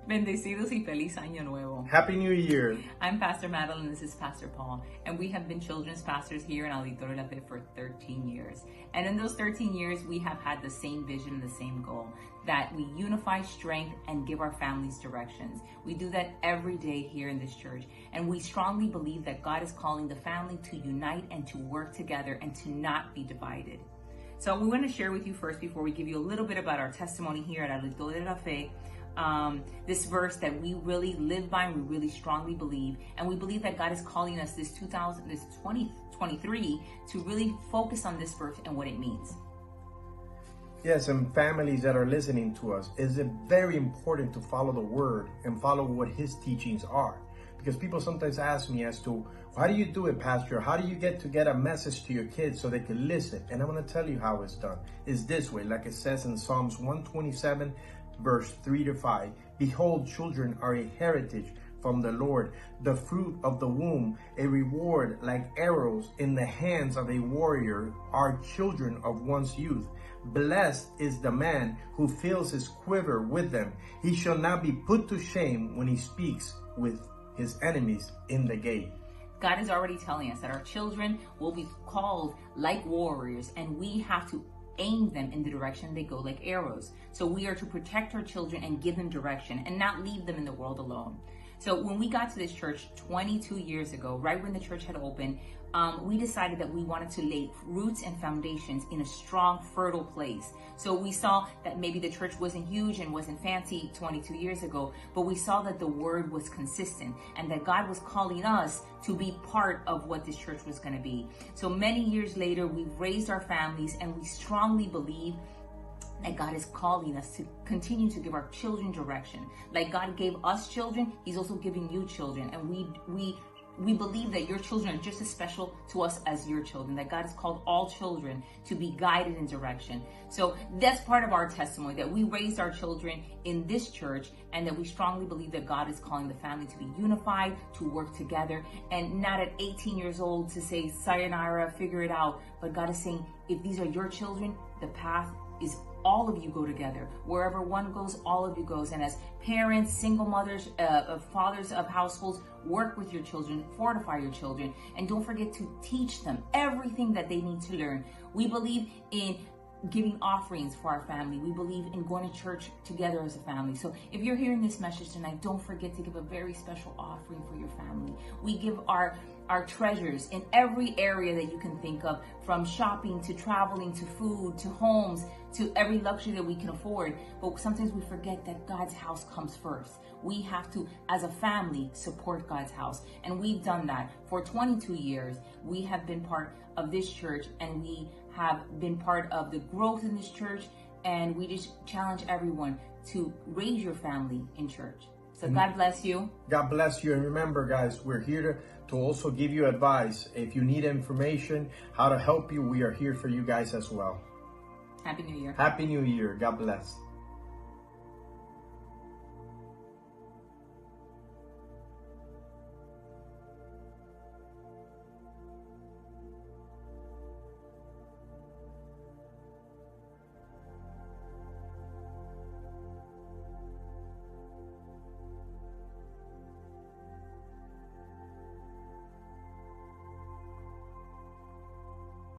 Bendecidos y feliz año nuevo. Happy New Year. I'm Pastor Madeline, this is Pastor Paul, and we have been children's pastors here in Auditorio for 13 years. And in those 13 years, we have had the same vision and the same goal, that we unify strength and give our families directions. We do that every day here in this church, and we strongly believe that God is calling the family to unite and to work together and to not be divided. So we want to share with you first, before we give you a little bit about our testimony here at Auditorio this verse that we really live by and we really strongly believe, and we believe that God is calling us this 2023 to really focus on this verse and what it means. Yes, and families that are listening to us, is it very important to follow the word and follow what his teachings are. Because people sometimes ask me as to, how do you do it, Pastor? How do you get a message to your kids so they can listen? And I'm going to tell you how it's done. It's this way, like it says in Psalms 127, verse 3-5. Behold, children are a heritage from the Lord, the fruit of the womb, a reward like arrows in the hands of a warrior are children of one's youth. Blessed is the man who fills his quiver with them. He shall not be put to shame when he speaks with his enemies in the gate. God is already telling us that our children will be called like warriors, and we have to aim them in the direction they go like arrows. So we are to protect our children and give them direction and not leave them in the world alone. So when we got to this church 22 years ago, right when the church had opened, we decided that we wanted to lay roots and foundations in a strong, fertile place. So we saw that maybe the church wasn't huge and wasn't fancy 22 years ago, but we saw that the word was consistent and that God was calling us to be part of what this church was going to be. So many years later, we've raised our families, and we strongly believe that God is calling us to continue to give our children direction. Like God gave us children, he's also giving you children. And we believe that your children are just as special to us as your children, that God has called all children to be guided in direction. So that's part of our testimony, that we raised our children in this church, and that we strongly believe that God is calling the family to be unified, to work together, and not at 18 years old to say, sayonara, figure it out. But God is saying, if these are your children, the path is all of you go together. Wherever one goes, all of you goes. And as parents, single mothers, fathers of households, work with your children, fortify your children, and don't forget to teach them everything that they need to learn. We believe in giving offerings for our family. We believe in going to church together as a family. So if you're hearing this message tonight, don't forget to give a very special offering for your family. We give our treasures in every area that you can think of, from shopping to traveling to food to homes to every luxury that we can afford. But sometimes we forget that God's house comes first. We have to, as a family, support God's house. And we've done that for 22 years. We have been part of this church, and we have been part of the growth in this church. And we just challenge everyone to raise your family in church. So God bless you. God bless you. And remember, guys, we're here to also give you advice. If you need information, how to help you, we are here for you guys as well. Happy New Year. Happy New Year. God bless.